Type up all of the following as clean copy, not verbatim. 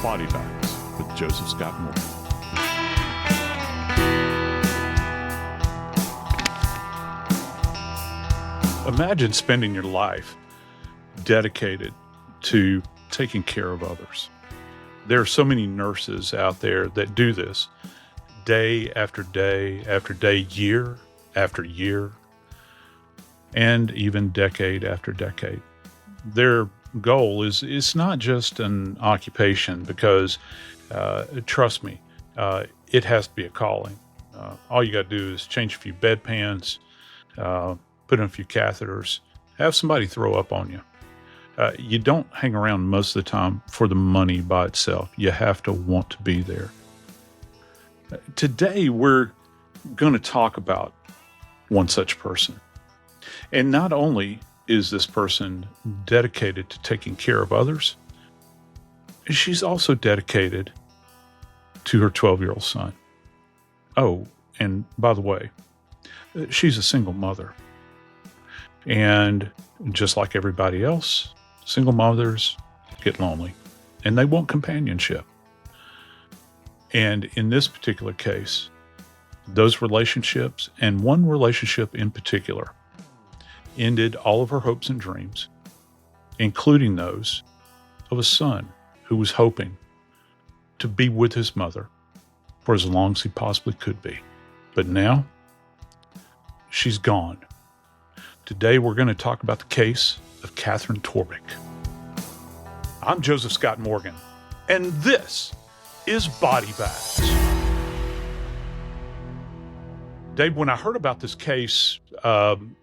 Body Bags with Joseph Scott Morgan. Imagine spending your life dedicated to taking care of others. There are so many nurses out there that do this day after day after day, year after year, and even decade after decade. Their goal is it's not just an occupation because, trust me, it has to be a calling. All you got to do is change a few bedpans, put in a few catheters, have somebody throw up on you. You don't hang around most of the time for the money by itself. You have to want to be there. Today, we're going to talk about one such person. And not only is this person dedicated to taking care of others, she's also dedicated to her 12-year-old son. Oh, and by the way, she's a single mother. And just like everybody else, single mothers get lonely and they want companionship. And in this particular case, those relationships, and one relationship in particular, ended all of her hopes and dreams, including those of a son who was hoping to be with his mother for as long as he possibly could be. But now, she's gone. Today, we're going to talk about the case of Katherine Torbick. I'm Joseph Scott Morgan, and this is Body Bags. Dave, when I heard about this case, and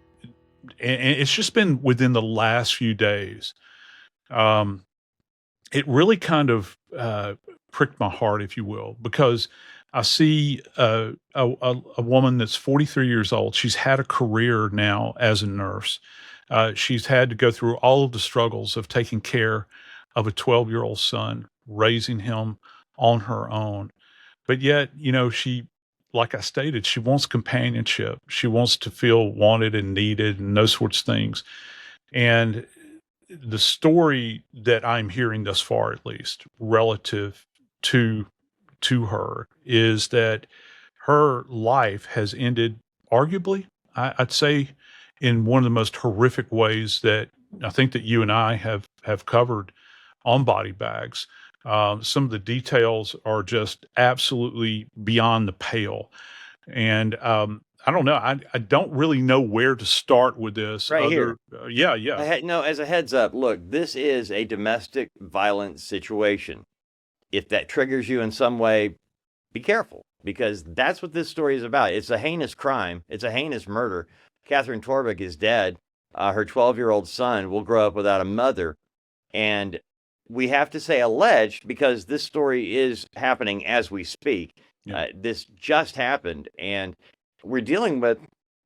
it's just been within the last few days, it really kind of pricked my heart, if you will, because I see a woman that's 43 years old. She's had a career now as a nurse. She's had to go through all of the struggles of taking care of a 12-year-old son, raising him on her own. But yet, she, like I stated, she wants companionship. She wants to feel wanted and needed and those sorts of things. And the story that I'm hearing thus far, at least, relative to her, is that her life has ended, arguably, I'd say, in one of the most horrific ways that I think that you and I have covered on Body Bags. Some of the details are just absolutely beyond the pale. And I don't know. I don't really know where to start with this. Right here. Yeah. As a heads up, look, this is a domestic violence situation. If that triggers you in some way, be careful, because that's what this story is about. It's a heinous crime. It's a heinous murder. Katherine Torbick is dead. Her 12-year-old son will grow up without a mother. And we have to say alleged because this story is happening as we speak. Yeah. This just happened. And we're dealing with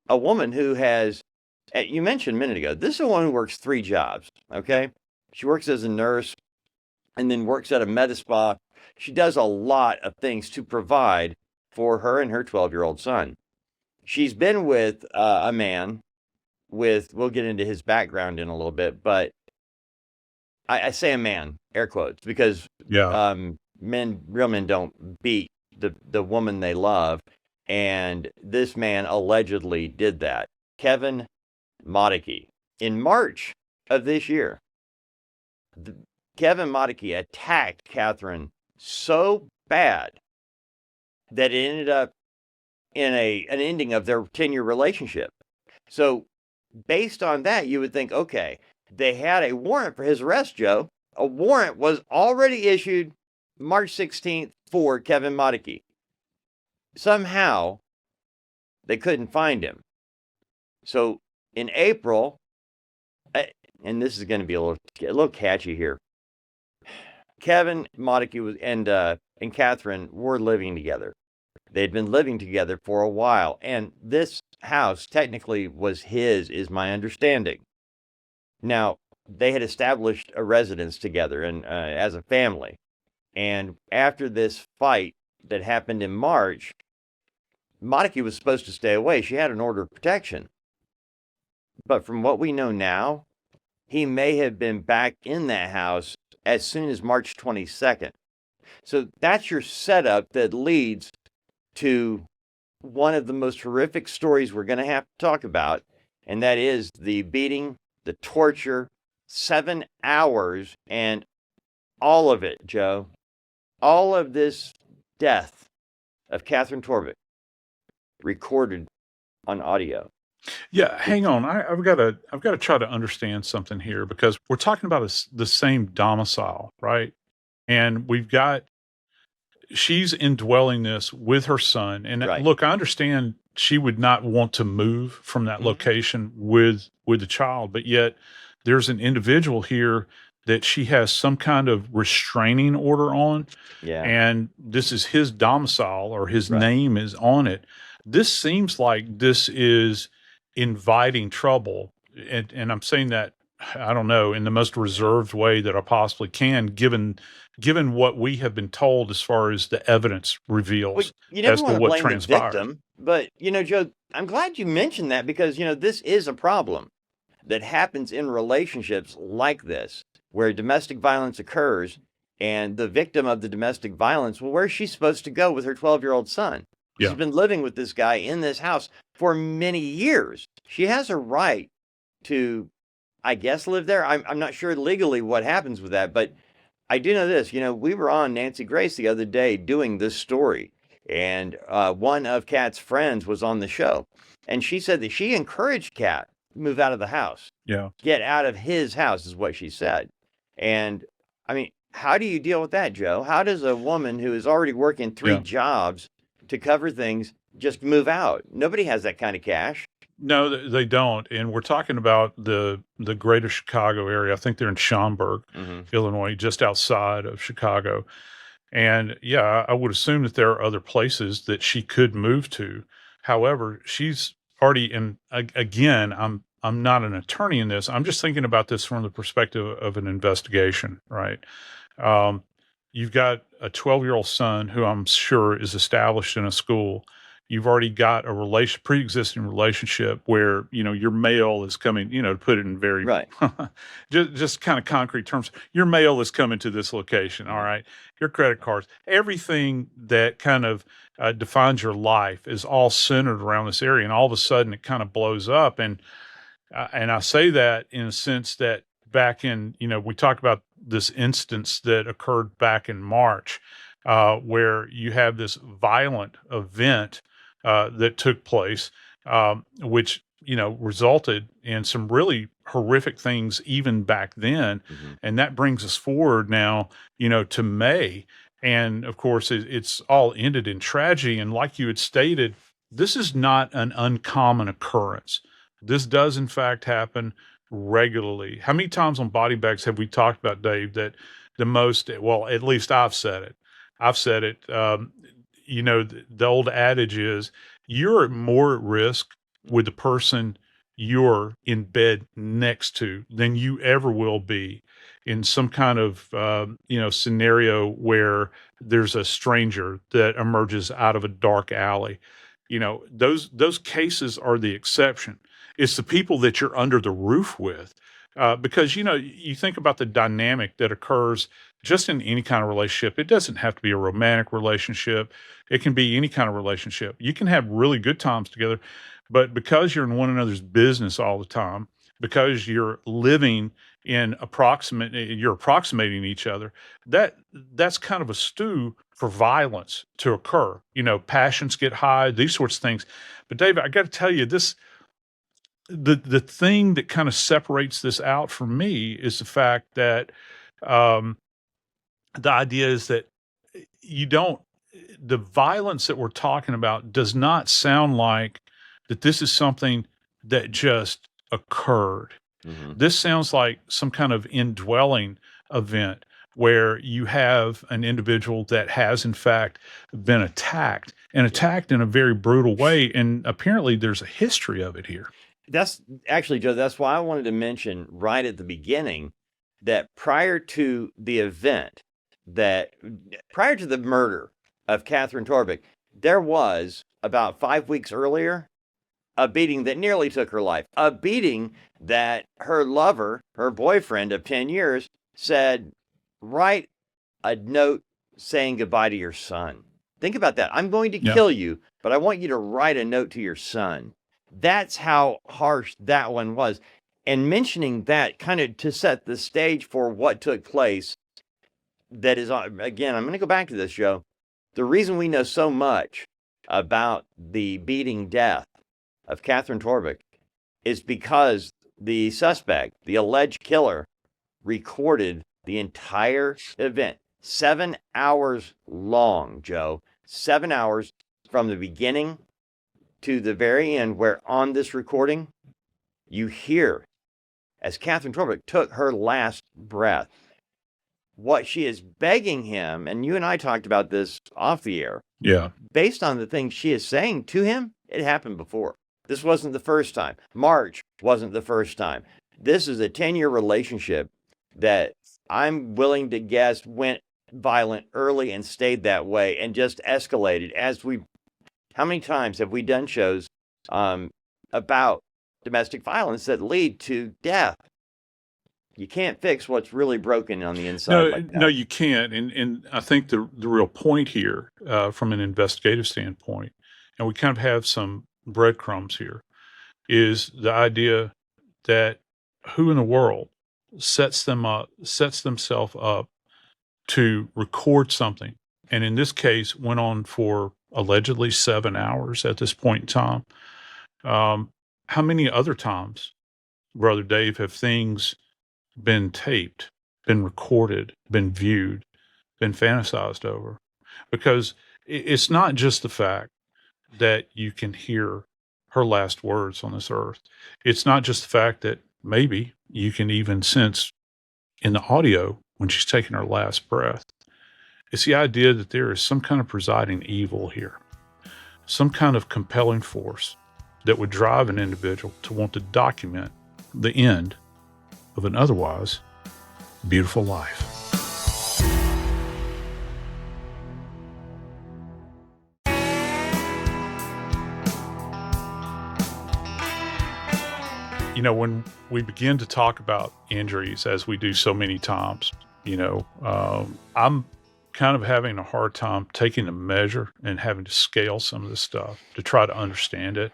a woman who has, you mentioned a minute ago, this is a woman who works 3 jobs, okay? She works as a nurse and then works at a med spa. She does a lot of things to provide for her and her 12-year-old son. She's been with a man we'll get into his background in a little bit, but I say a man, air quotes, because real men don't beat the woman they love. And this man allegedly did that. Kevin Motykie. In March of this year, Kevin Motykie attacked Katherine so bad that it ended up in an ending of their 10-year relationship. So based on that, you would think, okay, they had a warrant for his arrest, Joe. A warrant was already issued March 16th for Kevin Motykie. Somehow, they couldn't find him. So in April, and this is going to be a little catchy here, Kevin Motykie and Katherine were living together. They'd been living together for a while, and this house technically was his, is my understanding. Now, they had established a residence together and as a family. And after this fight that happened in March, Motykie was supposed to stay away. She had an order of protection. But from what we know now, he may have been back in that house as soon as March 22nd. So that's your setup that leads to one of the most horrific stories we're going to have to talk about, and that is the beating, the torture, 7 hours, and all of it, Joe. All of this death of Katherine Torbick recorded on audio. Yeah, hang on. I've got to try to understand something here because we're talking about the same domicile, right? And she's indwelling this with her son. And Right. look, I understand she would not want to move from that location with the child, but yet there's an individual here that she has some kind of restraining order on. Yeah. And this is his domicile, or his Right. name is on it. This seems like this is inviting trouble. And I'm saying that, I don't know, in the most reserved way that I possibly can, given what we have been told as far as the evidence Well, reveals you never as to want to what blame the transpired. victim, but Joe, I'm glad you mentioned that because this is a problem that happens in relationships like this, where domestic violence occurs, and the victim of the domestic violence, well, where's she supposed to go with her 12-year-old son? Yeah. She's been living with this guy in this house for many years. She has a right to, I guess, live there. I'm not sure legally what happens with that, but I do know this. We were on Nancy Grace the other day doing this story, and one of Kat's friends was on the show, and she said that she encouraged Kat to move out of the house. Yeah. Get out of his house is what she said. And I mean, how do you deal with that, Joe? How does a woman who is already working 3 jobs to cover things just move out? Nobody has that kind of cash. No, they don't. And we're talking about the greater Chicago area. I think they're in Schaumburg, Illinois, just outside of Chicago. And yeah, I would assume that there are other places that she could move to. However, she's already in, again, I'm not an attorney in this. I'm just thinking about this from the perspective of an investigation, right? You've got a 12-year-old son who I'm sure is established in a school. You've already got a pre-existing relationship where, your mail is coming, to put it in very, Right. just kind of concrete terms, your mail is coming to this location. All right. Your credit cards, everything that kind of defines your life is all centered around this area. And all of a sudden it kind of blows up. And I say that in a sense that back in, we talked about this instance that occurred back in March, where you have this violent event that took place, which, resulted in some really horrific things even back then. And that brings us forward now, to May. And of course, it's all ended in tragedy. And like you had stated, this is not an uncommon occurrence. This does, in fact, happen regularly. How many times on Body Bags have we talked about, Dave, that well, at least I've said it. The old adage is you're more at risk with the person you're in bed next to than you ever will be in some kind of, scenario where there's a stranger that emerges out of a dark alley. Those cases are the exception. It's the people that you're under the roof with. Because, you think about the dynamic that occurs just in any kind of relationship. It doesn't have to be a romantic relationship. It can be any kind of relationship. You can have really good times together, but because you're in one another's business all the time, because you're living you're approximating each other, that's kind of a stew for violence to occur. Passions get high, these sorts of things. But Dave, I got to tell you, the thing that kind of separates this out for me is the fact that the idea is that the violence that we're talking about does not sound like that this is something that just occurred. This sounds like some kind of indwelling event where you have an individual that has in fact been attacked in a very brutal way. And apparently there's a history of it here. That's actually, Joe, that's why I wanted to mention right at the beginning that prior to the murder of Katherine Torbick, there was about 5 weeks earlier a beating that nearly took her life, a beating that her lover, her boyfriend of 10 years, said, write a note saying goodbye to your son. Think about that. I'm going to Yeah. kill you, but I want you to write a note to your son. That's how harsh that one was. And mentioning that kind of to set the stage for what took place, that is, again, I'm going to go back to this, Joe. The reason we know so much about the beating death of Katherine Torbick is because the suspect, the alleged killer, recorded the entire event. 7 hours long, Joe. 7 hours from the beginning to the very end, where on this recording, you hear as Katherine Torbick took her last breath, what she is begging him, and you and I talked about this off the air. Yeah. Based on the things she is saying to him, it happened before. This wasn't the first time. March wasn't the first time. This is a 10-year relationship that I'm willing to guess went violent early and stayed that way and just escalated as we. How many times have we done shows about domestic violence that lead to death? You can't fix what's really broken on the inside. No, like that. no, you can't. And I think the real point here, from an investigative standpoint, and we kind of have some breadcrumbs here, is the idea that who in the world sets themselves up to record something, and in this case went on for allegedly 7 hours at this point in time. How many other times, Brother Dave, have things been taped, been recorded, been viewed, been fantasized over? Because it's not just the fact that you can hear her last words on this earth. It's not just the fact that maybe you can even sense in the audio when she's taking her last breath. It's the idea that there is some kind of presiding evil here, some kind of compelling force that would drive an individual to want to document the end of an otherwise beautiful life. You know, when we begin to talk about injuries, as we do so many times, I'm kind of having a hard time taking a measure and having to scale some of this stuff to try to understand it.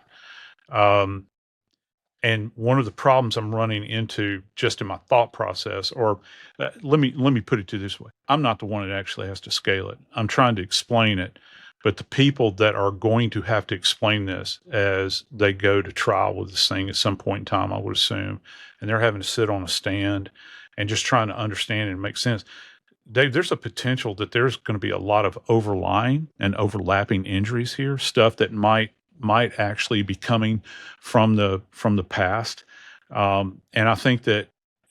And one of the problems I'm running into just in my thought process, or let me put it to this way. I'm not the one that actually has to scale it. I'm trying to explain it, but the people that are going to have to explain this as they go to trial with this thing at some point in time, I would assume, and they're having to sit on a stand and just trying to understand it and make sense. Dave, there's a potential that there's going to be a lot of overlying and overlapping injuries here, stuff that might actually be coming from the past. And I think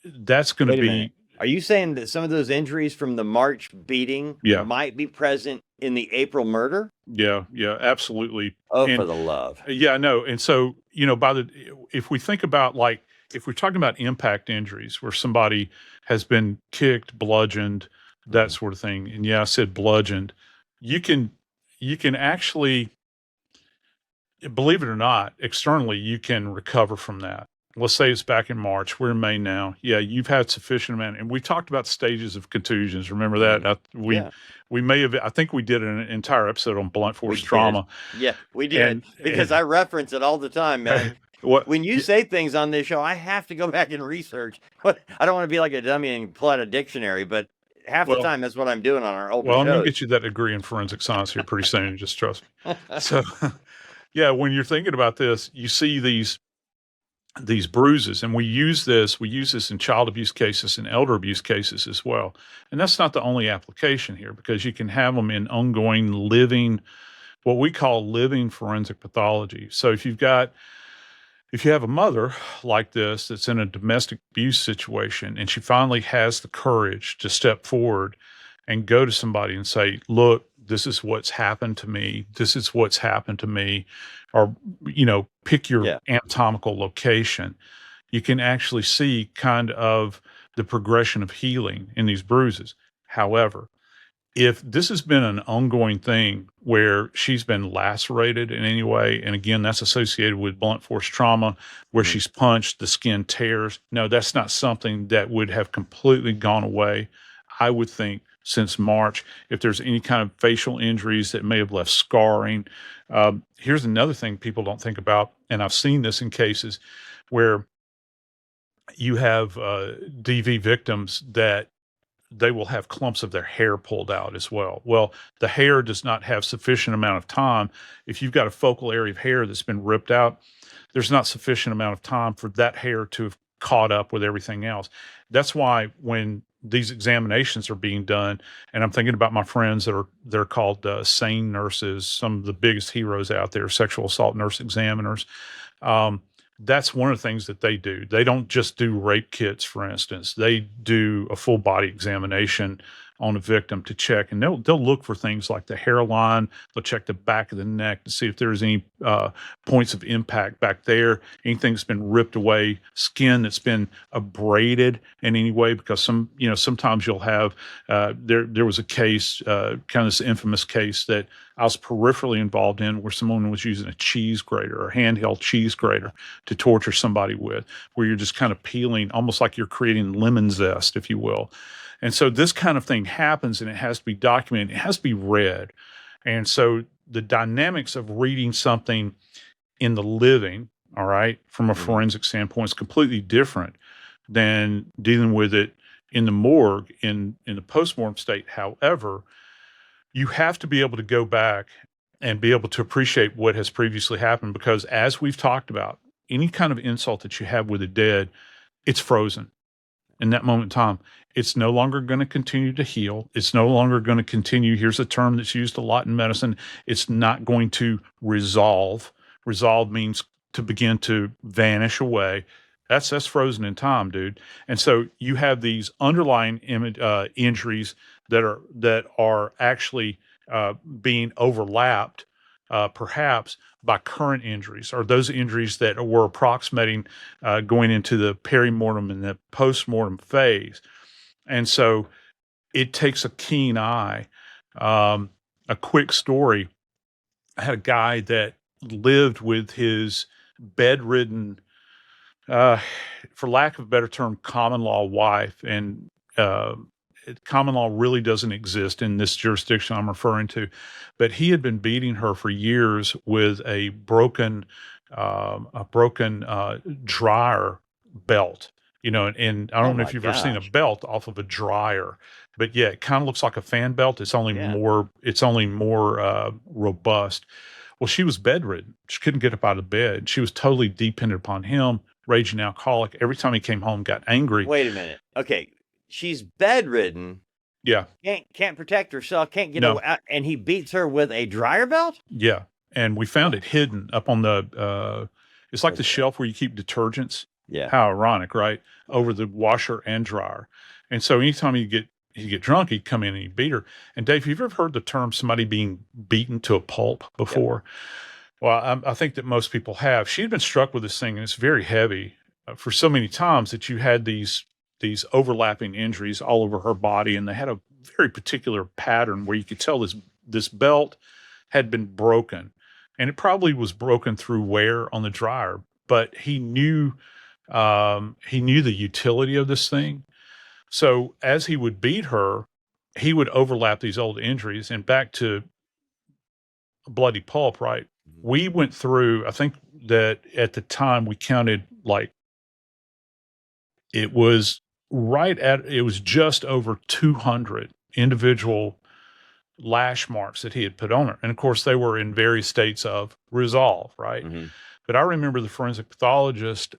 that's going to Wait a be. minute. Are you saying that some of those injuries from the March beating might be present in the April murder? Yeah, absolutely. Oh, for the love. Yeah, no. And so, if we think about, like, if we're talking about impact injuries where somebody has been kicked, bludgeoned, that sort of thing. And yeah, I said bludgeoned. You can actually, believe it or not, externally, you can recover from that. Let's say it's back in March. We're in May now. Yeah, you've had sufficient amount. And we talked about stages of contusions. Remember that? We may have, I think we did an entire episode on blunt force trauma. Yeah, we did. Because I reference it all the time, man. When you say things on this show, I have to go back and research. I don't want to be like a dummy and pull out a dictionary, but half the time that's what I'm doing on our old shows. Well, I'm going to get you that degree in forensic science here pretty soon. Just trust me. So, yeah, when you're thinking about this, you see these bruises, and we use this in child abuse cases and elder abuse cases as well. And that's not the only application here, because you can have them in ongoing living, what we call living forensic pathology. So if you have a mother like this that's in a domestic abuse situation, and she finally has the courage to step forward and go to somebody and say, look, this is what's happened to me. This is what's happened to me. Or, pick your anatomical location. You can actually see kind of the progression of healing in these bruises. However, if this has been an ongoing thing where she's been lacerated in any way, and again, that's associated with blunt force trauma, where she's punched, the skin tears. No, that's not something that would have completely gone away. I would think since March. If there's any kind of facial injuries that may have left scarring. Here's another thing people don't think about, and I've seen this in cases where you have DV victims that they will have clumps of their hair pulled out as well. Well, the hair does not have sufficient amount of time. If you've got a focal area of hair that's been ripped out, there's not sufficient amount of time for that hair to have caught up with everything else. That's why when these examinations are being done, and I'm thinking about my friends they're called SANE nurses, some of the biggest heroes out there, sexual assault nurse examiners. That's one of the things that they do. They don't just do rape kits, for instance. They do a full body examination on a victim to check, and they'll look for things like the hairline. They'll check the back of the neck to see if there's any points of impact back there, anything that's been ripped away, skin that's been abraded in any way. Because sometimes you'll have there was a case, kind of this infamous case that I was peripherally involved in, where someone was using a cheese grater, a handheld cheese grater, to torture somebody with, where you're just kind of peeling, almost like you're creating lemon zest, if you will. And so this kind of thing happens, and it has to be documented. It has to be read. And so the dynamics of reading something in the living, all right, from a forensic standpoint, is completely different than dealing with it in the morgue, in the postmortem state. However, you have to be able to go back and be able to appreciate what has previously happened, because as we've talked about, any kind of insult that you have with the dead, it's frozen in that moment in time. It's no longer going to continue to heal. It's no longer going to continue. Here's a term that's used a lot in medicine. It's not going to resolve. Resolve means to begin to vanish away. That's frozen in time, dude. And so you have these underlying injuries that are actually being overlapped, perhaps by current injuries, or those injuries that were approximating going into the perimortem and the postmortem phase. And so it takes a keen eye. A quick story. I had a guy that lived with his bedridden, for lack of a better term, common law wife. And common law really doesn't exist in this jurisdiction I'm referring to, but he had been beating her for years with a broken dryer belt. And I don't know if you've ever seen a belt off of a dryer, but yeah, it kind of looks like a fan belt. It's only more robust. Well, she was bedridden. She couldn't get up out of bed. She was totally dependent upon him, raging alcoholic. Every time he came home, got angry. Wait a minute. Okay. She's bedridden. Yeah. Can't protect herself. Can't get out, and he beats her with a dryer belt? Yeah. And we found it hidden up on the, it's like the shelf where you keep detergents. Yeah. How ironic, right? Over the washer and dryer. And so anytime you get drunk, he'd come in and he'd beat her. And Dave, have you ever heard the term somebody being beaten to a pulp before? Yep. Well, I think that most people have. She'd been struck with this thing, and it's very heavy for so many times that you had these overlapping injuries all over her body. And they had a very particular pattern where you could tell this belt had been broken, and it probably was broken through wear on the dryer, but he knew the utility of this thing. So as he would beat her, he would overlap these old injuries. And back to bloody pulp, right? We went through, I think that at the time we counted, like, it was just over 200 individual lash marks that he had put on her. And of course they were in various states of resolve, right? Mm-hmm. But I remember the forensic pathologist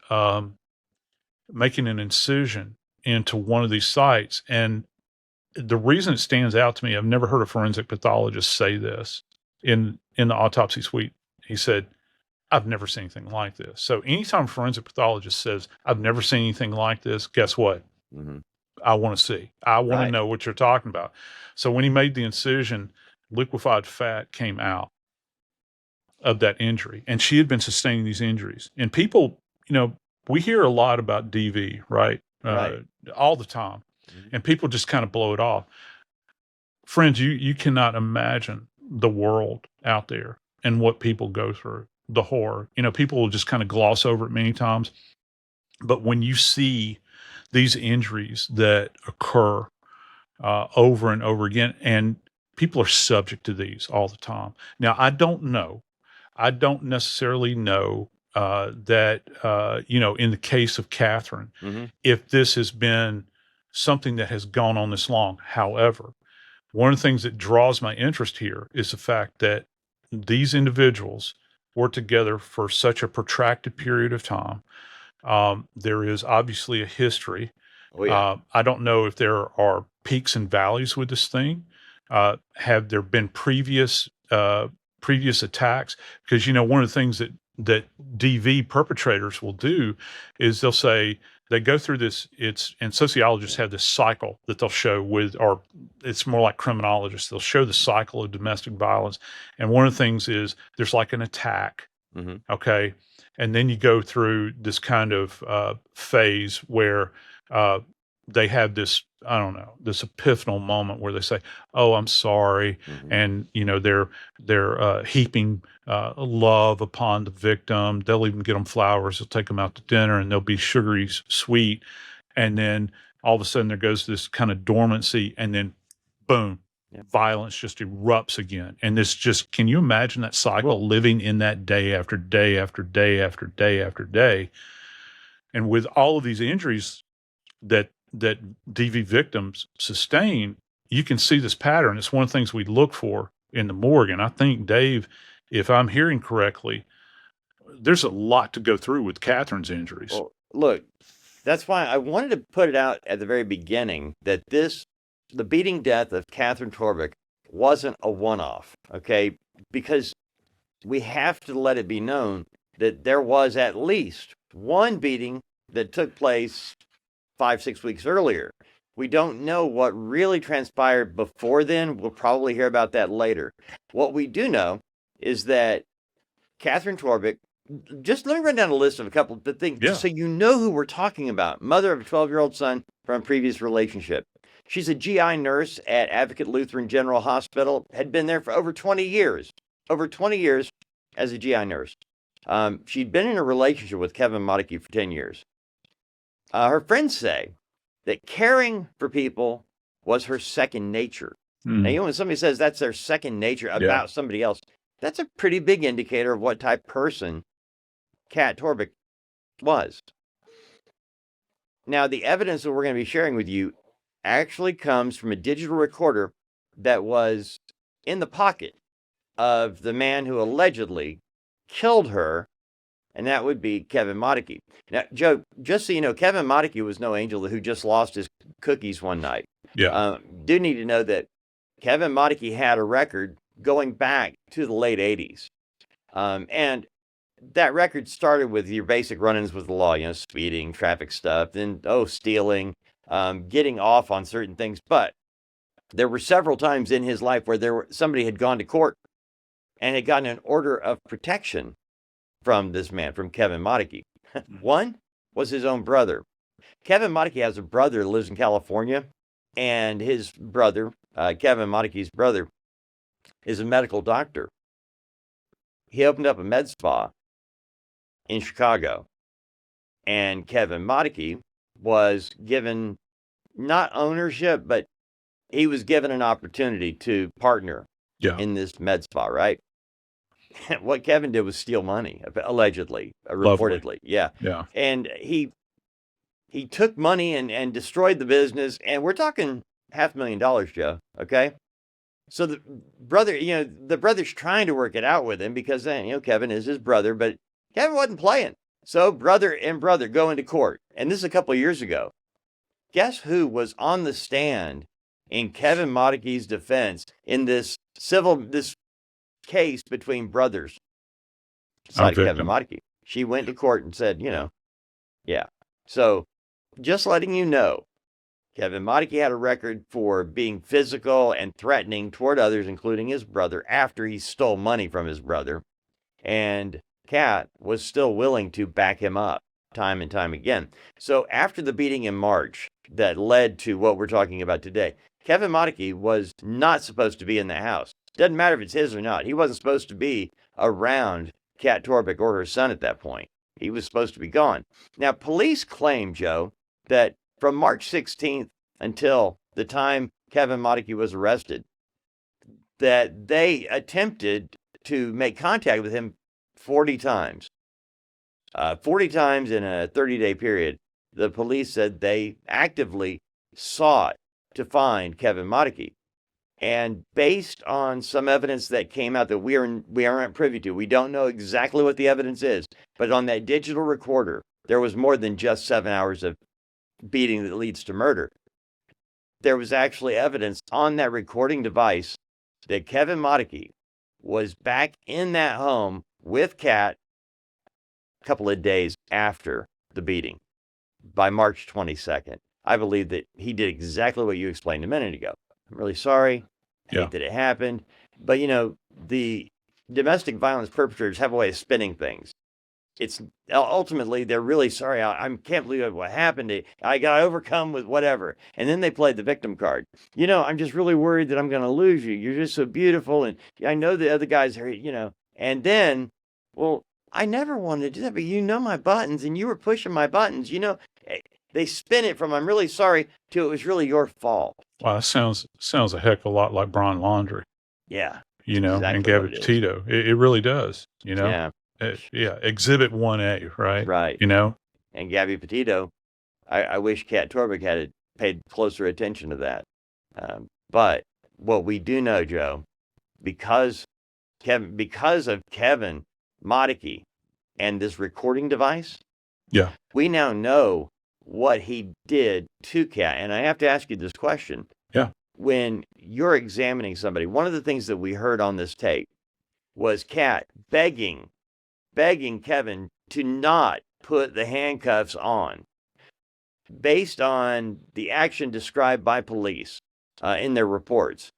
making an incision into one of these sites. And the reason it stands out to me, I've never heard a forensic pathologist say this in the autopsy suite. He said, "I've never seen anything like this." So anytime a forensic pathologist says, "I've never seen anything like this," guess what? Mm-hmm. I want to see. I want to know what you're talking about. So when he made the incision, liquefied fat came out of that injury. And she had been sustaining these injuries. And people, we hear a lot about DV, right? All the time. Mm-hmm. And people just kind of blow it off. Friends, you cannot imagine the world out there and what people go through, the horror. People will just kind of gloss over it many times. But when you see these injuries that occur, over and over again. And people are subject to these all the time. Now, I don't necessarily know that, in the case of Katherine, Mm-hmm. if this has been something that has gone on this long. However, one of the things that draws my interest here is the fact that these individuals were together for such a protracted period of time. There is obviously a history. Oh, yeah. I don't know if there are peaks and valleys with this thing. Have there been previous attacks? Because one of the things that DV perpetrators will do is they'll say they go through this. And sociologists have this cycle that they'll show or it's more like criminologists. They'll show the cycle of domestic violence, and one of the things is there's like an attack. Mm-hmm. Okay. And then you go through this kind of phase where they have this, I don't know, this epiphanal moment where they say, "Oh, I'm sorry," Mm-hmm. and they're heaping love upon the victim. They'll even get them flowers. They'll take them out to dinner, and they'll be sugary sweet. And then all of a sudden, there goes this kind of dormancy, and then boom. Yep. Violence just erupts again. And can you imagine that cycle, living in that day after day after day after day after day? And with all of these injuries that DV victims sustain, you can see this pattern. It's one of the things we look for in the morgue. And I think, Dave, if I'm hearing correctly, there's a lot to go through with Katherine's injuries. Well, look, that's why I wanted to put it out at the very beginning that the beating death of Katherine Torbick wasn't a one-off, okay? Because we have to let it be known that there was at least one beating that took place 5-6 weeks earlier. We don't know what really transpired before then. We'll probably hear about that later. What we do know is that Katherine Torbick, just let me run down a list of a couple of things just so you know who we're talking about. Mother of a 12-year-old son from a previous relationship. She's a GI nurse at Advocate Lutheran General Hospital, had been there for over 20 years. Over 20 years as a GI nurse. She'd been in a relationship with Kevin Motykie for 10 years. Her friends say that caring for people was her second nature. Now, when somebody says that's their second nature about somebody else, that's a pretty big indicator of what type of person Kat Torbick was. Now, the evidence that we're going to be sharing with you actually comes from a digital recorder that was in the pocket of the man who allegedly killed her, and that would be Kevin Motykie. Now, Joe, just so you know, Kevin Motykie was no angel who just lost his cookies one night. Do need to know that Kevin Motykie had a record going back to the late 80s. And that record started with your basic run-ins with the law, speeding, traffic stuff, then, stealing, getting off on certain things. But there were several times in his life where somebody had gone to court and had gotten an order of protection from this man, from Kevin Motykie. One was his own brother. Kevin Motykie has a brother who lives in California, and his brother, Kevin Motykie's brother, is a medical doctor. He opened up a med spa in Chicago, and Kevin Motykie was given not ownership, but he was given an opportunity to partner in this med spa, right? What Kevin did was steal money, allegedly, reportedly. Yeah. And he took money and destroyed the business, and we're talking $500,000, Joe, okay? So the brother, the brother's trying to work it out with him because, Kevin is his brother, but Kevin wasn't playing. So brother and brother go into court, and this is a couple of years ago. Guess who was on the stand in Kevin Motykie's defense in this case between brothers? Side of Kevin Motykie. She went to court and said, yeah. So just letting you know, Kevin Motykie had a record for being physical and threatening toward others, including his brother, after he stole money from his brother. And Kat was still willing to back him up time and time again. So after the beating in March that led to what we're talking about today, Kevin Motykie was not supposed to be in the house. Doesn't matter if it's his or not. He wasn't supposed to be around Kat Torbick or her son at that point. He was supposed to be gone. Now, police claim, Joe, that from March 16th until the time Kevin Motykie was arrested, that they attempted to make contact with him 40 times. 40 times in a 30-day period. The police said they actively sought to find Kevin Motykie. And based on some evidence that came out that we aren't privy to, we don't know exactly what the evidence is, but on that digital recorder, there was more than just 7 hours of beating that leads to murder. There was actually evidence on that recording device that Kevin Motykie was back in that home with Kat a couple of days after the beating, by March 22nd. I believe that he did exactly what you explained a minute ago. I'm really sorry. I hate that it happened. But, the domestic violence perpetrators have a way of spinning things. It's ultimately, they're really sorry. I can't believe what happened. I got overcome with whatever. And then they played the victim card. I'm just really worried that I'm going to lose you. You're just so beautiful. And I know the other guys are, and then, well, I never wanted to do that, but my buttons and you were pushing my buttons, they spin it from I'm really sorry to it was really your fault. Wow, that sounds a heck of a lot like Brian Laundrie. Yeah. Exactly, and Gabby Petito. It really does, Yeah. Exhibit 1A, right? Right. And Gabby Petito, I wish Kat Torbick had paid closer attention to that. But what we do know, Joe, because of Kevin Motykie and this recording device, we now know what he did to Kat. And I have to ask you this question. Yeah. When you're examining somebody, one of the things that we heard on this tape was Kat begging Kevin to not put the handcuffs on, based on the action described by police in their reports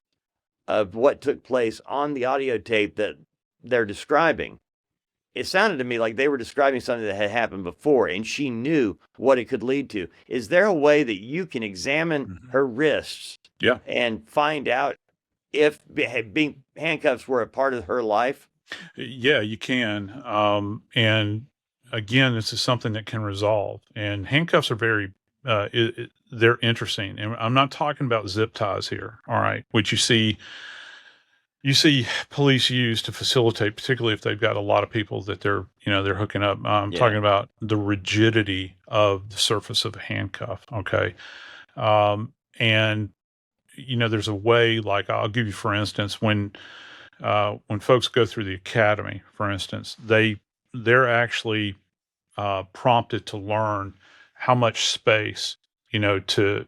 of what took place on the audio tape that they're describing. It sounded to me like they were describing something that had happened before, and she knew what it could lead to. Is there a way that you can examine her wrists and find out if being handcuffs were a part of her life? Yeah, you can. And again, this is something that can resolve. And handcuffs are very, they're interesting. And I'm not talking about zip ties here, all right, which you see police use to facilitate, particularly if they've got a lot of people that they're hooking up. I'm talking about the rigidity of the surface of a handcuff. Okay. And there's a way, like I'll give you, for instance, when folks go through the academy, for instance, they're actually prompted to learn how much space, to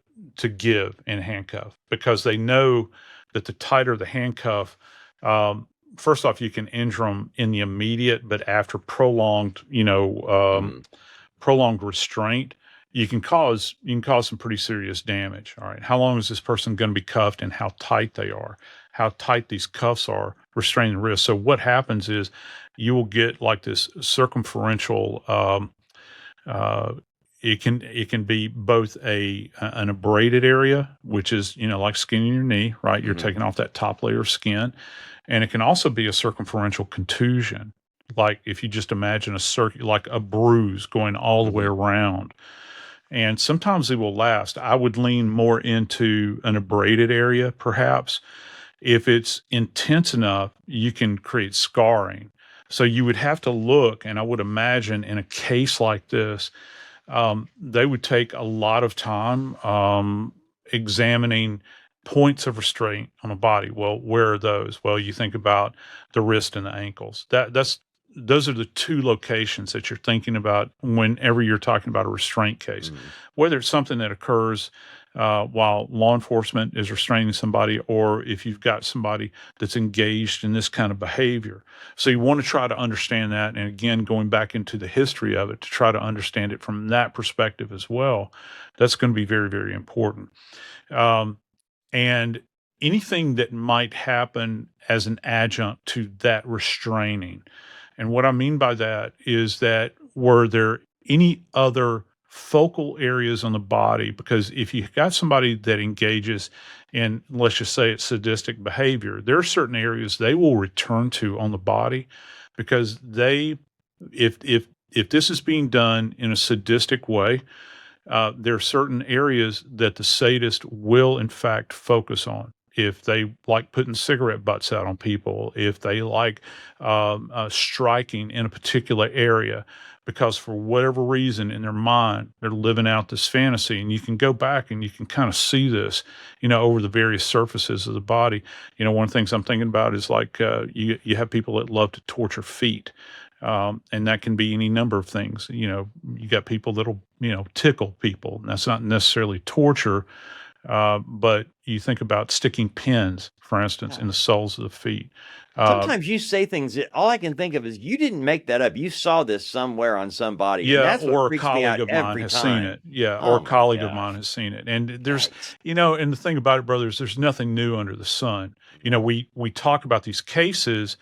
give in handcuff, because they know that the tighter the handcuff, first off, you can injure them in the immediate, but after prolonged restraint, you can cause some pretty serious damage. All right. How long is this person going to be cuffed, and how tight they are, how tight these cuffs are restraining the wrist. So what happens is you will get like this circumferential, it can be both an abraded area, which is, like skin in your knee, right? You're taking off that top layer of skin. And it can also be a circumferential contusion. Like if you just imagine like a bruise going all the way around. And sometimes it will last. I would lean more into an abraded area, perhaps. If it's intense enough, you can create scarring. So you would have to look, and I would imagine in a case like this, they would take a lot of time examining points of restraint on a body. Well, where are those? Well, you think about the wrist and the ankles. Those are the two locations that you're thinking about whenever you're talking about a restraint case. Whether it's something that occurs while law enforcement is restraining somebody, or if you've got somebody that's engaged in this kind of behavior. So you want to try to understand that. And again, going back into the history of it, to try to understand it from that perspective as well, that's going to be very, very important. And anything that might happen as an adjunct to that restraining. And what I mean by that is that, were there any other focal areas on the body? Because if you've got somebody that engages in, let's just say it's sadistic behavior, there are certain areas they will return to on the body, because if this is being done in a sadistic way, There are certain areas that the sadist will, in fact, focus on. If they like putting cigarette butts out on people, if they like striking in a particular area, because for whatever reason in their mind, they're living out this fantasy. And you can go back and you can kind of see this, over the various surfaces of the body. One of the things I'm thinking about is like you have people that love to torture feet. And that can be any number of things. You got people that'll, tickle people. And that's not necessarily torture, but you think about sticking pins, for instance, in the soles of the feet. Sometimes you say things that all I can think of is you didn't make that up. You saw this somewhere on somebody. And Yeah, that's what or a freaks me out colleague of mine every has seen time. it. Yeah, or Oh a my colleague of gosh. mine has seen it. And there's, Yikes. and the thing about it, brothers, there's nothing new under the sun. We talk about these cases,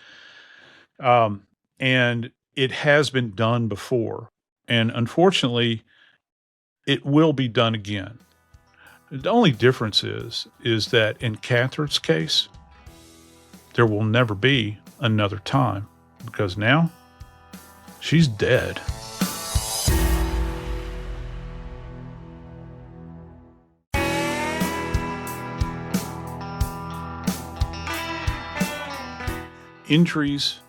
and it has been done before. And unfortunately, it will be done again. The only difference is that in Catherine's case, there will never be another time, because now she's dead. Injuries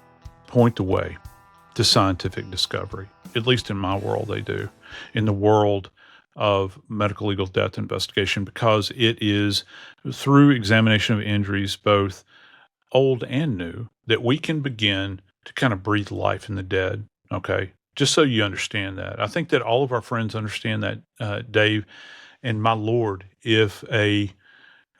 point the way to scientific discovery. At least in my world, they do. In the world of medical legal death investigation, because it is through examination of injuries, both old and new, that we can begin to kind of breathe life in the dead. Okay. Just so you understand that. I think that all of our friends understand that, Dave. And my Lord, if if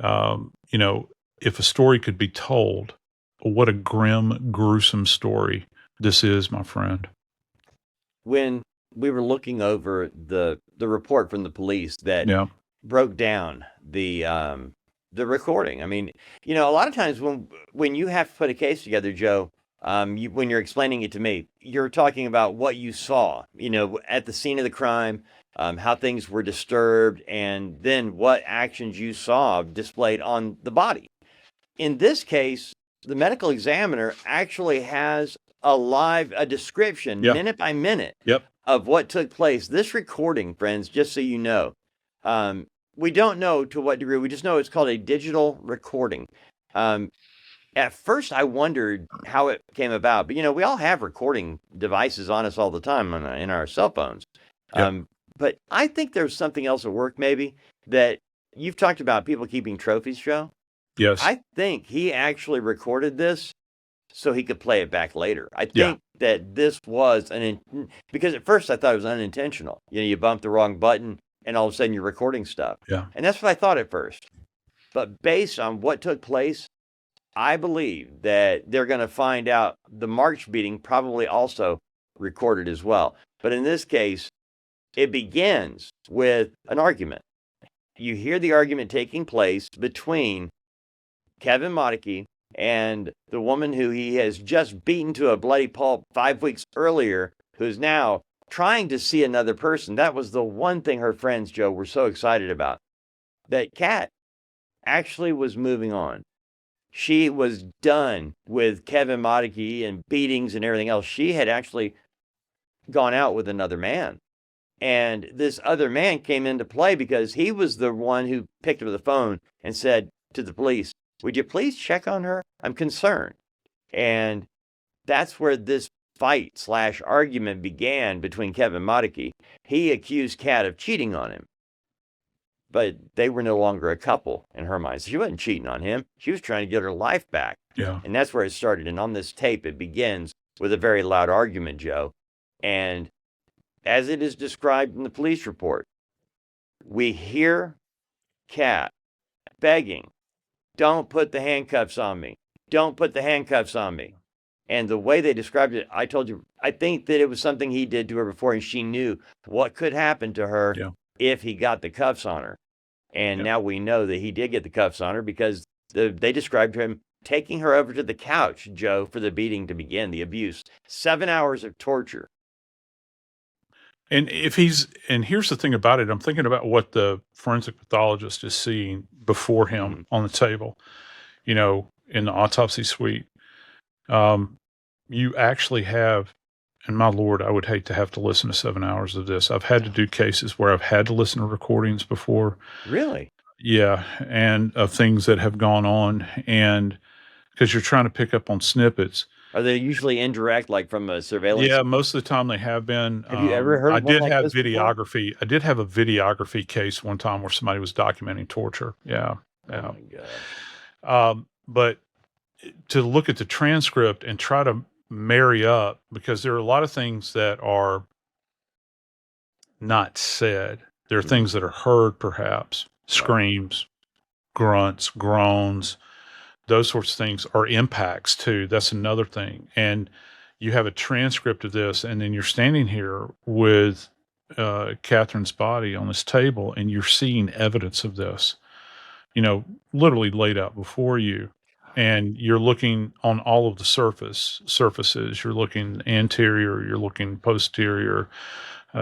a story could be told, what a grim, gruesome story this is, my friend. When we were looking over the report from the police that Yeah. broke down the recording. I mean, a lot of times when you have to put a case together, Joe, when you're explaining it to me, you're talking about what you saw, at the scene of the crime, how things were disturbed, and then what actions you saw displayed on the body. In this case, the medical examiner actually has a description, minute by minute, of what took place. This recording, friends, just so you know, we don't know to what degree. We just know it's called a digital recording. At first, I wondered how it came about, but we all have recording devices on us all the time in our cell phones. But I think there's something else at work, maybe, that you've talked about people keeping trophies, Joe. Yes. I think he actually recorded this so he could play it back later. I think that this was because at first I thought it was unintentional. You bump the wrong button and all of a sudden you're recording stuff. Yeah. And that's what I thought at first. But based on what took place, I believe that they're going to find out the March beating probably also recorded as well. But in this case, it begins with an argument. You hear the argument taking place between Kevin Motykie and the woman who he has just beaten to a bloody pulp 5 weeks earlier, who's now trying to see another person. That was the one thing her friends, Joe, were so excited about. That Kat actually was moving on. She was done with Kevin Motykie and beatings and everything else. She had actually gone out with another man. And this other man came into play because he was the one who picked up the phone and said to the police, "Would you please check on her? I'm concerned." And that's where this fight/argument began between Kevin Motykie. He accused Kat of cheating on him. But they were no longer a couple in her mind. So she wasn't cheating on him. She was trying to get her life back. Yeah. And that's where it started. And on this tape, it begins with a very loud argument, Joe. And as it is described in the police report, we hear Kat begging, "Don't put the handcuffs on me. Don't put the handcuffs on me." And the way they described it, I told you, I think that it was something he did to her before, and she knew what could happen to her if he got the cuffs on her. And now we know that he did get the cuffs on her because they described him taking her over to the couch, Joe, for the beating to begin, the abuse. 7 hours of torture. And and here's the thing about it, I'm thinking about what the forensic pathologist is seeing before him on the table, in the autopsy suite. You actually have and my Lord, I would hate to have to listen to 7 hours of this. I've had to do cases where I've had to listen to recordings before. Really? Yeah, and of things that have gone on, and because you're trying to pick up on snippets. Are they usually indirect, like from a surveillance? Yeah, most of the time they have been. Have you ever heard I one did like have this before? videography. I did have a videography case one time where somebody was documenting torture. Yeah, Oh yeah. my gosh. But to look at the transcript and try to marry up, because there are a lot of things that are not said. There are things that are heard, perhaps Right. screams, grunts, groans, those sorts of things, are impacts too. That's another thing. And you have a transcript of this, and then you're standing here with Catherine's body on this table, and you're seeing evidence of this, literally laid out before you. And you're looking on all of the surfaces. You're looking anterior, you're looking posterior,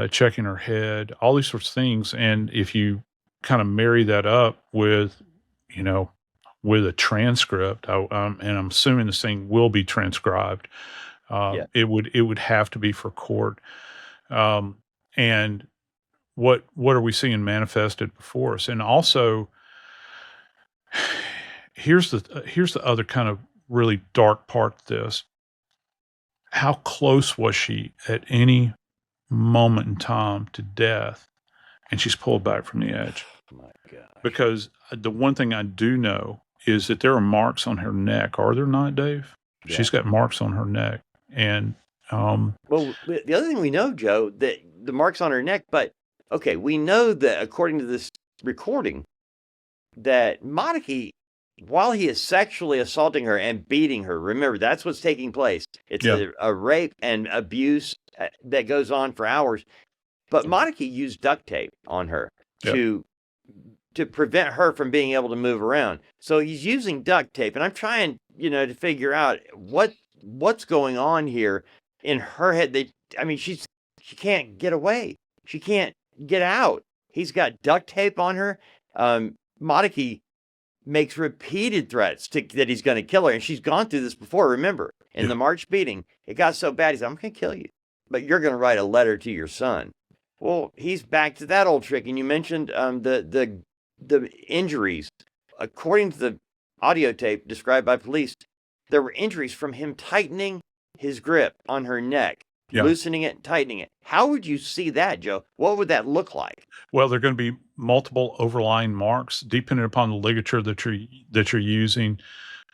checking her head, all these sorts of things. And if you kind of marry that up with, you know, with a transcript, and I'm assuming this thing will be transcribed. Yeah. It would have to be for court. And what are we seeing manifested before us? And also, here's the other kind of really dark part of this. How close was she at any moment in time to death? And she's pulled back from the edge. Oh my gosh. Because the one thing I do know is that there are marks on her neck. Are there not, Dave? Yeah. She's got marks on her neck. And Well, the other thing we know, Joe, that the marks on her neck, but okay, we know that according to this recording, that Motykie, while he is sexually assaulting her and beating her, remember that's what's taking place. It's Yeah. a rape and abuse that goes on for hours. But Motykie used duct tape on her Yeah. to prevent her from being able to move around. So he's using duct tape, and I'm trying, to figure out what's going on here in her head. She can't get away. She can't get out. He's got duct tape on her. Motykie makes repeated threats that he's going to kill her, and she's gone through this before. Remember, in the March beating, it got so bad. He's like, "I'm going to kill you, but you're going to write a letter to your son." Well, he's back to that old trick. And you mentioned the injuries. According to the audio tape described by police, there were injuries from him tightening his grip on her neck, loosening it and tightening it. How would you see that, Joe? What would that look like? Well, there are going to be multiple overlying marks depending upon the ligature that you're using.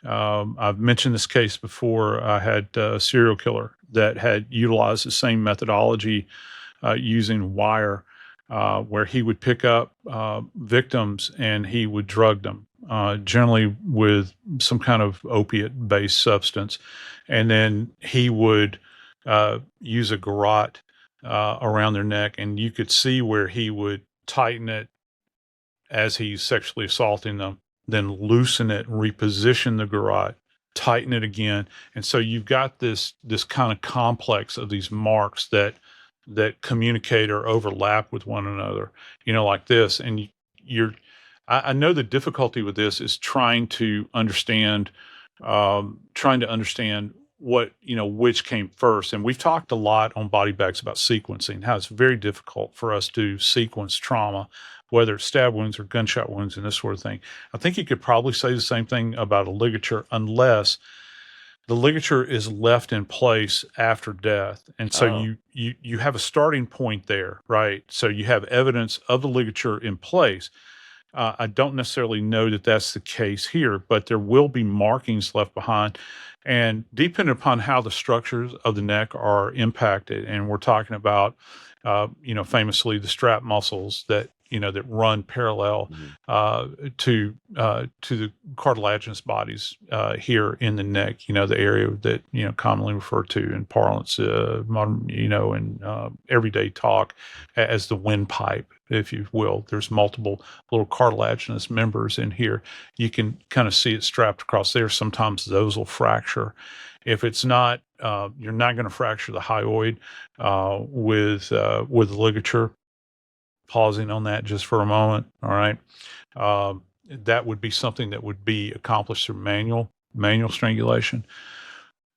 I've mentioned this case before. I had a serial killer that had utilized the same methodology using wire, where he would pick up victims and he would drug them, generally with some kind of opiate-based substance. And then he would use a garrote around their neck, and you could see where he would tighten it as he's sexually assaulting them, then loosen it, reposition the garrote, tighten it again. And so you've got this kind of complex of these marks that communicate or overlap with one another, like this. And I know the difficulty with this is trying to understand what, which came first. And we've talked a lot on Body Bags about sequencing, how it's very difficult for us to sequence trauma, whether it's stab wounds or gunshot wounds and this sort of thing. I think you could probably say the same thing about a ligature, unless the ligature is left in place after death. And so you have a starting point there, right? So you have evidence of the ligature in place. I don't necessarily know that that's the case here, but there will be markings left behind. And depending upon how the structures of the neck are impacted, and we're talking about, famously the strap muscles that run parallel to the cartilaginous bodies here in the neck, the area that commonly referred to in parlance, modern, in everyday talk as the windpipe, if you will. There's multiple little cartilaginous members in here. You can kind of see it strapped across there. Sometimes those will fracture. If it's not, you're not going to fracture the hyoid with the ligature. Pausing on that just for a moment. All right. That would be something that would be accomplished through manual strangulation.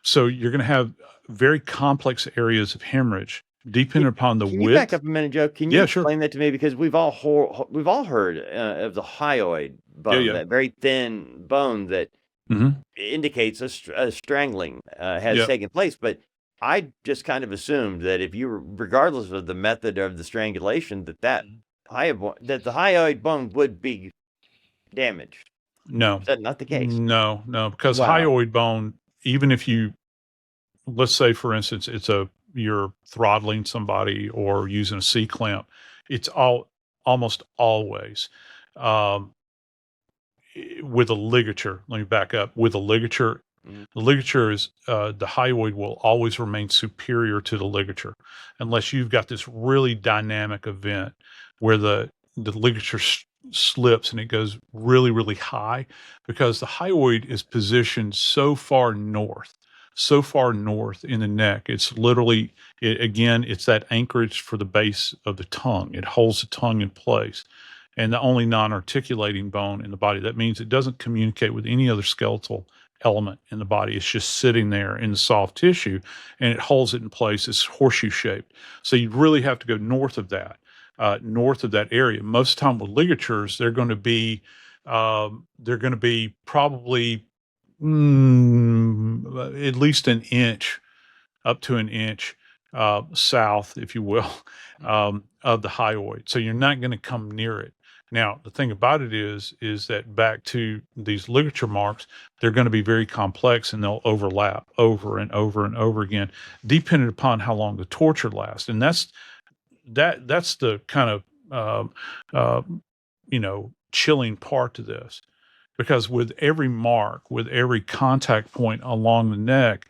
So you're going to have very complex areas of hemorrhage, depending upon the Can you back width. up a minute, Joe? Can you Yeah, sure. explain that to me? Because we've all heard of the hyoid Yeah, bone, yeah. that very thin bone that Mm-hmm. indicates a strangling has Yeah. taken place. But I just kind of assumed that if you were, regardless of the method of the strangulation, that the hyoid bone would be damaged. No, Is that not the case? no, because Wow. hyoid bone, even if you, let's say, for instance, you're throttling somebody or using a C clamp, it's almost always, um, with a ligature. Let me back up. With a ligature, Mhm. the ligature is, the hyoid will always remain superior to the ligature, unless you've got this really dynamic event where the ligature slips and it goes really, really high, because the hyoid is positioned so far north in the neck. It's literally, again, it's that anchorage for the base of the tongue. It holds the tongue in place, and the only non-articulating bone in the body. That means it doesn't communicate with any other skeletal element in the body. It's just sitting there in the soft tissue, and it holds it in place. It's horseshoe shaped. So you really have to go north of that area. Most of the time with ligatures, they're going to be probably at least an inch, up to an inch, south, if you will, of the hyoid. So you're not going to come near it. Now, the thing about it is that back to these ligature marks, they're going to be very complex and they'll overlap over and over and over again, depending upon how long the torture lasts. And that's the kind of, uh, chilling part to this, because with every mark, with every contact point along the neck,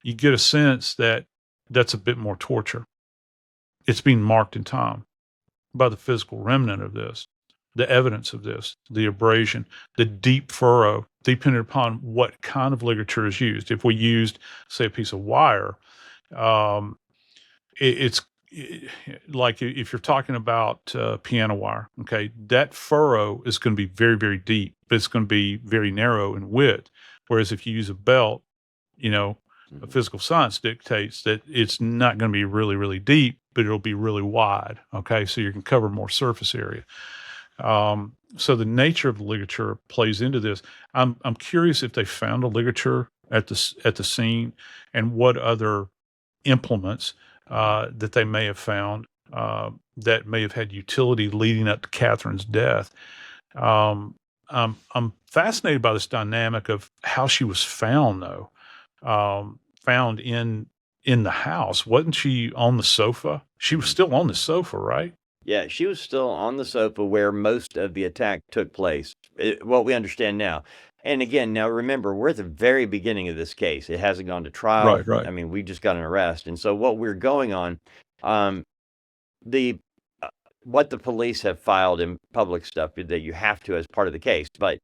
you get a sense that that's a bit more torture. It's being marked in time by the physical remnant of this, the evidence of this, the abrasion, the deep furrow, depending upon what kind of ligature is used. If we used, say, a piece of wire, um, like if you're talking about piano wire, okay, that furrow is going to be very, very deep, but it's going to be very narrow in width. Whereas if you use a belt, physical science dictates that it's not going to be really, really deep, but it'll be really wide. Okay, so you can cover more surface area. So the nature of the ligature plays into this. I'm curious if they found a ligature at the scene, and what other implements that they may have found that may have had utility leading up to Catherine's death. I'm fascinated by this dynamic of how she was found, though. Found in the house. Wasn't she on the sofa? She was still on the sofa, right? Yeah, she was still on the sofa where most of the attack took place, what we understand now. And again, now remember, we're at the very beginning of this case. It hasn't gone to trial. Right, right. I mean, we just got an arrest. And so what we're going on, the what the police have filed in public stuff that you have to as part of the case. But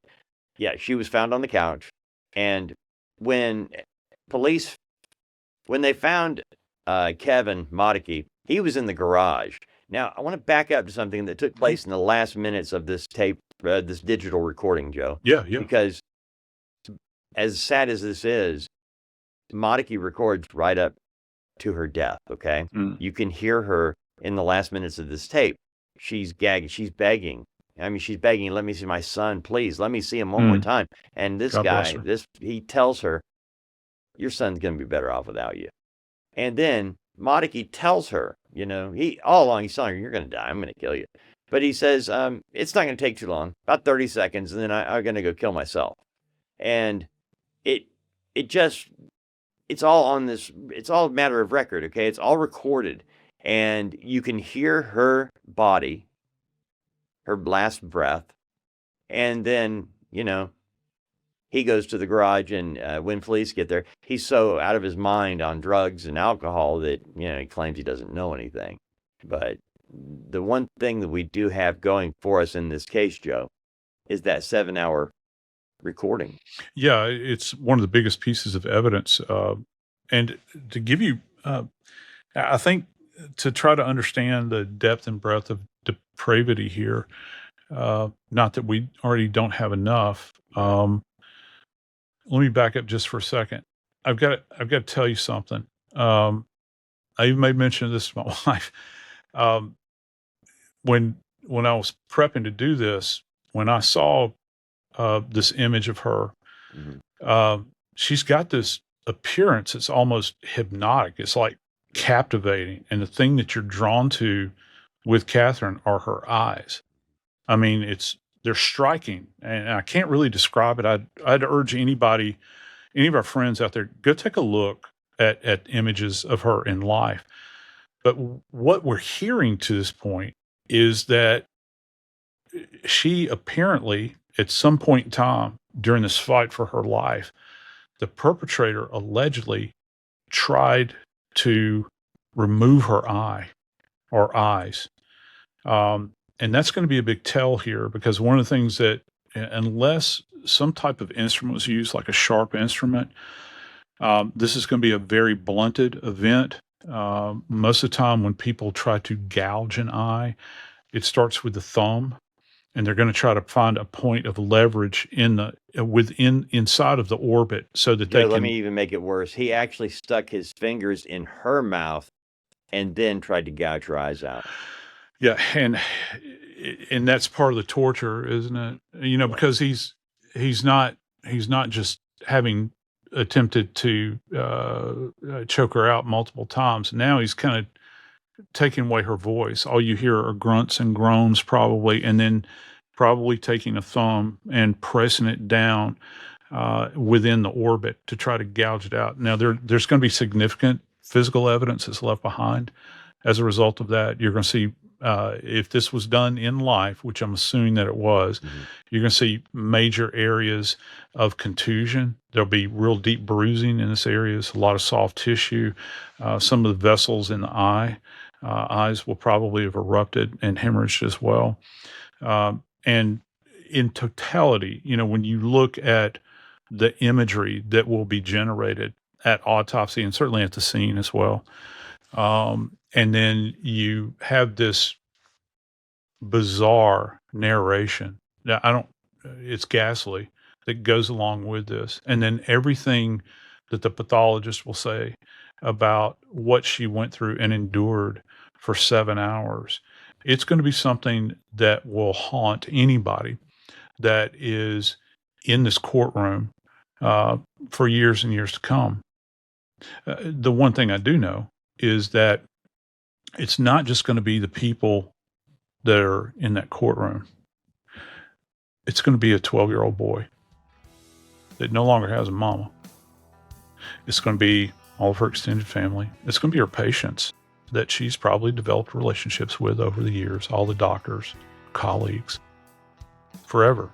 yeah, she was found on the couch. And when they found Kevin Motykie, he was in the garage. Now, I want to back up to something that took place in the last minutes of this tape, this digital recording, Joe. Yeah. Because as sad as this is, Motykie records right up to her death, okay? You can hear her in the last minutes of this tape. She's gagging. She's begging. I mean, she's begging, let me see my son, please. Let me see him one more time. And this God bless guy, her. he tells her, your son's going to be better off without you. And then Motykie tells her, all along he's telling her, you're going to die. I'm going to kill you. But he says, it's not going to take too long, about 30 seconds, and then I'm going to go kill myself. And it's all on this, it's all a matter of record, okay? It's all recorded. And you can hear her body, her last breath. And then, he goes to the garage, and when police get there, he's so out of his mind on drugs and alcohol that, he claims he doesn't know anything. But the one thing that we do have going for us in this case, Joe, is that 7-hour recording. Yeah, it's one of the biggest pieces of evidence. And to give you, I think, to try to understand the depth and breadth of depravity here, not that we already don't have enough. Let me back up just for a second. I've got to tell you something. I even made mention of this to my wife. Um, when I was prepping to do this, when I saw this image of her, she's got this appearance. It's almost hypnotic. It's like captivating. And the thing that you're drawn to with Katherine are her eyes. I mean, they're striking, and I can't really describe it. I'd urge anybody, any of our friends out there, go take a look at images of her in life. But what we're hearing to this point is that she apparently, at some point in time during this fight for her life, the perpetrator allegedly tried to remove her eye or eyes. And that's going to be a big tell here, because one of the things that, unless some type of instrument was used, like a sharp instrument, this is going to be a very blunted event. Most of the time when people try to gouge an eye, it starts with the thumb, and they're going to try to find a point of leverage inside of the orbit so that they can. Let me even make it worse. He actually stuck his fingers in her mouth and then tried to gouge her eyes out. Yeah, and that's part of the torture, isn't it? You know, because he's not just having attempted to choke her out multiple times. Now he's kind of taking away her voice. All you hear are grunts and groans, probably, and then probably taking a thumb and pressing it down within the orbit to try to gouge it out. Now there's going to be significant physical evidence that's left behind as a result of that. You're going to see, if this was done in life, which I'm assuming that it was, you're going to see major areas of contusion. There'll be real deep bruising in this area. There's a lot of soft tissue. Some of the vessels in the eyes will probably have erupted and hemorrhaged as well. And in totality, you know, when you look at the imagery that will be generated at autopsy and certainly at the scene as well, and then you have this bizarre narration. Now, it's ghastly, that goes along with this. And then everything that the pathologist will say about what she went through and endured for 7 hours. It's going to be something that will haunt anybody that is in this courtroom for years and years to come. The one thing I do know is that it's not just going to be the people that are in that courtroom. It's going to be a 12-year-old boy that no longer has a mama. It's going to be all of her extended family. It's going to be her patients that she's probably developed relationships with over the years, all the doctors, colleagues. Forever,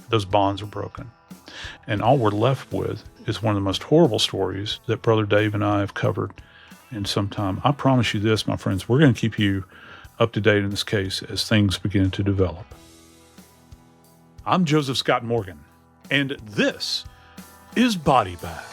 those bonds are broken. And all we're left with is one of the most horrible stories that Brother Dave and I have covered in some time. I promise you this, my friends, we're going to keep you up to date in this case as things begin to develop. I'm Joseph Scott Morgan, and this is Body Bag.